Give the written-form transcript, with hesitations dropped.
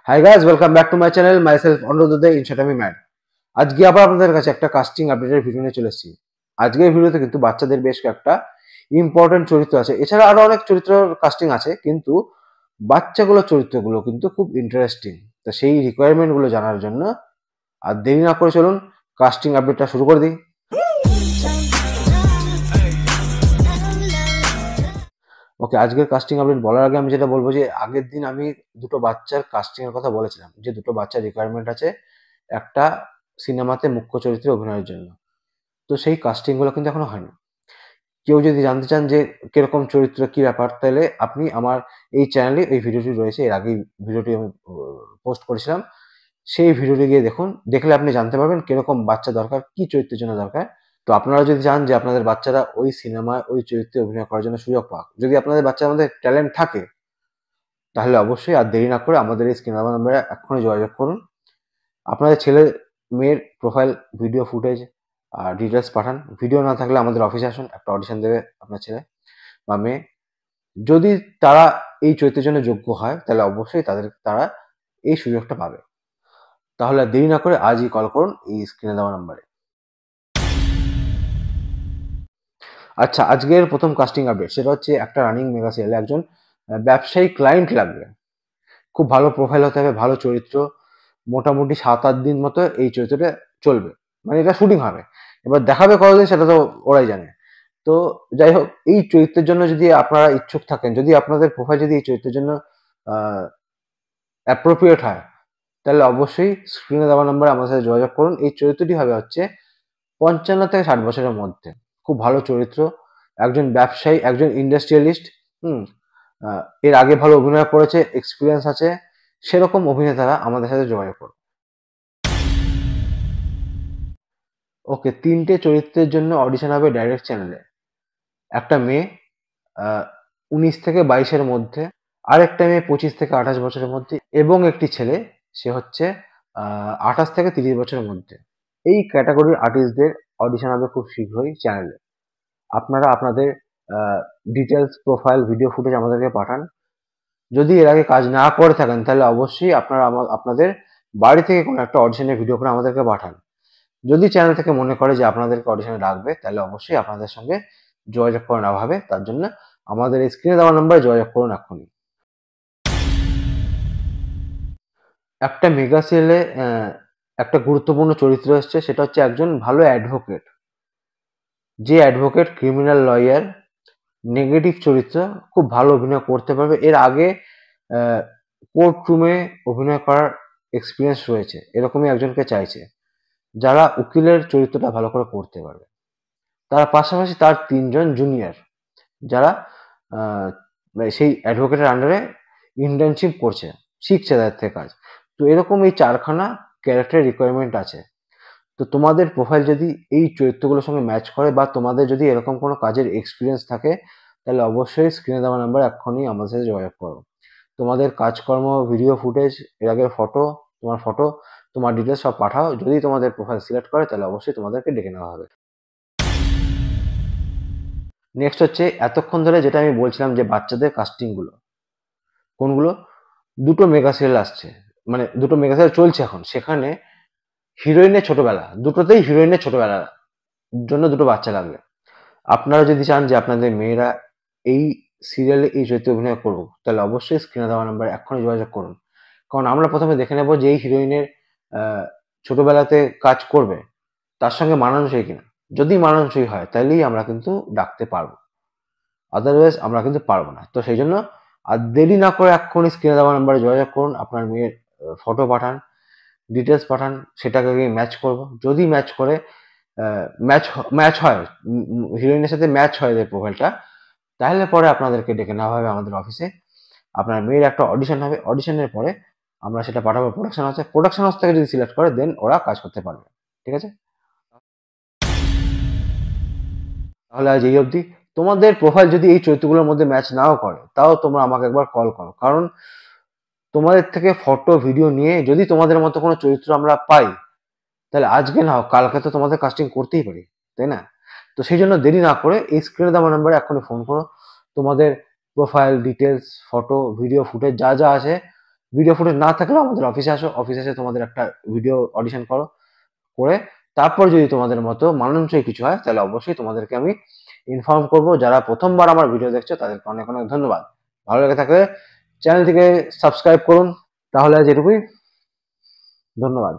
Hi guys, welcome back to my channel. Myself অনুরোধে ইনশাটামি man. আজকে আবার আপনাদের কাছে একটা কাস্টিং আপডেটের ভিডিও নিয়ে চলে এসেছি। আজকের ভিডিওতে কিন্তু বাচ্চাদের বেশ কয়েকটা ইম্পর্টেন্ট চরিত্র আছে, এছাড়া আরো অনেক চরিত্র কাস্টিং আছে, কিন্তু বাচ্চাগুলোর চরিত্রগুলো কিন্তু খুব ইন্টারেস্টিং। তো সেই রিকোয়ারমেন্টগুলো জানার জন্য আর দেরি না করে চলুন কাস্টিং আপডেটটা শুরু করে দিই। ওকে, আজকের কাস্টিং আপডেট বলার আগে আমি যেটা বলবো যে আগের দিন আমি দুটো বাচ্চার কাস্টিং এর কথা বলেছিলাম, যে দুটো বাচ্চার রিকোয়ারমেন্ট আছে একটা সিনেমাতে মুখ্য চরিত্রে অভিনয়ের জন্য। তো সেই কাস্টিং গুলো কিন্তু এখনো হয়নি। কেউ যদি জানতে চান যে কিরকম চরিত্র কি ব্যাপার, তাহলে আপনি আমার এই চ্যানেলে এই ভিডিওটি রয়েছে, এর আগেই ভিডিওটি আমি পোস্ট করেছিলাম, সেই ভিডিওটি গিয়ে দেখুন। দেখলে আপনি জানতে পারবেন কিরকম বাচ্চা দরকার, কি চরিত্রের জন্য দরকার। তো আপনারা যদি চান যে আপনাদের বাচ্চারা ওই সিনেমায় ওই চরিত্রে অভিনয় করার জন্য সুযোগ পাক, যদি আপনাদের বাচ্চার মধ্যে ট্যালেন্ট থাকে, তাহলে অবশ্যই আর দেরি না করে আমাদের এই স্ক্রিন নাম্বারে এখনই যোগাযোগ করুন। আপনাদের ছেলে মেয়ের প্রোফাইল, ভিডিও ফুটেজ আর ডিটেলস পাঠান। ভিডিও না থাকলে আমাদের অফিসে আসুন, একটা অডিশন দেবে আপনার ছেলে বা মেয়ে। যদি তারা এই চরিত্রের জন্য যোগ্য হয়, তাহলে অবশ্যই তারা এই সুযোগটা পাবে। তাহলে আর দেরি না করে আজই কল করুন এই স্ক্রিনে দেওয়া নাম্বারে। আচ্ছা, আজকের প্রথম কাস্টিং আপডেট সেটা হচ্ছে একটা রানিং মেগা সিরিয়ালে একজন ব্যবসায়ী ক্লায়েন্ট লাগবে। খুব ভালো প্রোফাইল হতে হবে, ভালো চরিত্র। মোটামুটি 7-8 দিন মতো এই চরিত্রটা চলবে, মানে এটা শুটিং হবে। এবার দেখাবে কতদিন সেটা তো ওরাই জানে। তো যাই হোক, এই চরিত্রের জন্য যদি আপনারা ইচ্ছুক থাকেন, যদি আপনাদের প্রোফাইল যদি এই চরিত্রের জন্য অ্যাপ্রোপ্রিয়েট হয়, তাহলে অবশ্যই স্ক্রিনে দেওয়া নাম্বারে আমার সাথে যোগাযোগ করুন। এই চরিত্রটি হবে হচ্ছে 55 থেকে 60 বছরের মধ্যে। খুব ভালো চরিত্র, একজন ব্যবসায়ী, একজন ইন্ডাস্ট্রিয়ালিস্ট। হুম এর আগে ভালো অভিনয় করেছে, এক্সপিরিয়েন্স আছে, সেরকম অভিনেতারা আমাদের সাথে যোগাযোগ করুন। ওকে, 3টে চরিত্রের জন্য অডিশন হবে ডাইরেক্ট চ্যানেলে। একটা মেয়ে 19 থেকে 22-এর মধ্যে, আরেকটা মেয়ে 25 থেকে 28 বছরের মধ্যে, এবং একটি ছেলে, সে হচ্ছে 28 থেকে 30 বছরের মধ্যে। এই ক্যাটাগরির আর্টিস্টদের অডিশন হবে খুব শীঘ্রই চ্যানেলে। আপনারা আপনাদের ডিটেলস, প্রোফাইল, ভিডিও ফুটেজ আমাদেরকে পাঠান। যদি এর আগে কাজ না করে থাকেন, তাহলে অবশ্যই আপনারা আপনাদের বাড়ি থেকে কোনো একটা অডিশনের ভিডিও করে আমাদেরকে পাঠান। যদি চ্যানেল থেকে মনে করে যে আপনাদেরকে অডিশনে ডাকবে, তাহলে অবশ্যই আপনাদের সঙ্গে যোগাযোগ করে নেওয়া হবে। তার জন্য আমাদের এই স্ক্রিনে দেওয়া নাম্বারে যোগাযোগ করুন এখনই। একটা মেগা সিরিয়ালে একটা গুরুত্বপূর্ণ চরিত্র এসছে, সেটা হচ্ছে একজন ভালো অ্যাডভোকেট। যে অ্যাডভোকেট, ক্রিমিনাল লয়ার, নেগেটিভ চরিত্র, খুব ভালো অভিনয় করতে পারবে। এর আগে কোর্ট রুমে অভিনয় করার এক্সপিরিয়েন্স রয়েছে, এরকমই একজনকে চাইছে, যারা উকিলের চরিত্রটা ভালো করে করতে পারবে। তার পাশাপাশি তার 3জন জুনিয়র, যারা সেই অ্যাডভোকেটের আন্ডারে ইন্টার্নশিপ করছে, শিখছে তাদের থেকে কাজ। তো এরকম এই 4খানা ক্যারেক্টার রিকোয়ারমেন্ট আছে। তো তোমাদের প্রোফাইল যদি এই চরিত্রগুলোর সঙ্গে ম্যাচ করে, বা তোমাদের যদি এরকম কোনো কাজের এক্সপিরিয়েন্স থাকে, তাহলে অবশ্যই স্ক্রিনে দেওয়া নাম্বার এক্ষুনি আমাদের সাথে যোগাযোগ করো। তোমাদের কাজকর্ম, ভিডিও ফুটেজ, এর আগের ফটো, তোমার ডিটেলস সব পাঠাও। যদি তোমাদের প্রোফাইল সিলেক্ট করে, তাহলে অবশ্যই তোমাদেরকে ডেকে নেওয়া হবে। নেক্সট হচ্ছে এতক্ষণ ধরে যেটা আমি বলছিলাম যে বাচ্চাদের কাস্টিংগুলো, কোনগুলো? দুটো মেগা সিরিয়াল আসছে, মানে দুটো মেগা সিরিয়াল চলছে এখন, সেখানে হিরোইনের ছোটবেলা, দুটোতেই হিরোইনের ছোটবেলার জন্য দুটো বাচ্চা লাগবে। আপনারা যদি চান যে আপনাদের মেয়েরা এই সিরিয়ালে এই চরিত্রে অভিনয় করবো, তাহলে অবশ্যই স্ক্রিনে দেওয়া নাম্বার এখনই যোগাযোগ করুন। কারণ আমরা প্রথমে দেখে নেব যে এই হিরোইনের ছোটবেলাতে কাজ করবে, তার সঙ্গে মানানসই কিনা। যদি মানানসই হয়, তাহলেই আমরা কিন্তু ডাকতে পারবো, আদারওয়াইজ আমরা কিন্তু পারবো না। তো সেই জন্য আর দেরি না করে এক্ষুনি স্ক্রিনে দেওয়া নাম্বারে যোগাযোগ করুন। আপনার মেয়ের ফটো পাঠান, ডিটেলস পাঠান, সেটাকে ম্যাচ করব। যদি ম্যাচ করে, ম্যাচ হয়, হিরোইনের সাথে ম্যাচ হয় এদের প্রোফাইলটা, তাহলে পরে আপনাদেরকে ডেকে নেওয়া হবে আমাদের অফিসে। আপনার মেয়ের একটা অডিশন হবে, অডিশনের পরে আমরা সেটা পাঠাবো প্রোডাকশন হাউসে। প্রোডাকশন হাউস থেকে যদি সিলেক্ট করে, দেন ওরা কাজ করতে পারবে। ঠিক আছে? তাহলে আজ এই অবধি। তোমাদের প্রোফাইল যদি এই চরিত্রগুলোর মধ্যে ম্যাচ নাও করে, তাও তোমরা আমাকে একবার কল করো। কারণ তোমাদের থেকে ফটো, ভিডিও নিয়ে যদি তোমাদের মতো কোনো চরিত্র আমরা পাই, তাহলে আজকে না হোক কালকে তো তোমাদের কাস্টিং করতেই পারি, তাই না? তো সেই জন্য দেরি না করে এই স্ক্রিনে দেওয়া নাম্বারে এখনই ফোন করো। তোমাদের profile details, photo, video footage যা যা আছে ভিডিও ফুটেজ না থাকলেও আমাদের অফিসে আসো, অফিসে এসে তোমাদের একটা ভিডিও অডিশন করো, করে তারপর যদি তোমাদের মতো মানানসই কিছু হয় তাহলে অবশ্যই তোমাদেরকে আমি ইনফর্ম করব। যারা প্রথমবার আমার ভিডিও দেখছো তাদেরকে অনেক অনেক ধন্যবাদ। ভালো লেগে থাকলে চ্যানেলটিকে সাবস্ক্রাইব করুন। তাহলে আজ এটুকুই, ধন্যবাদ।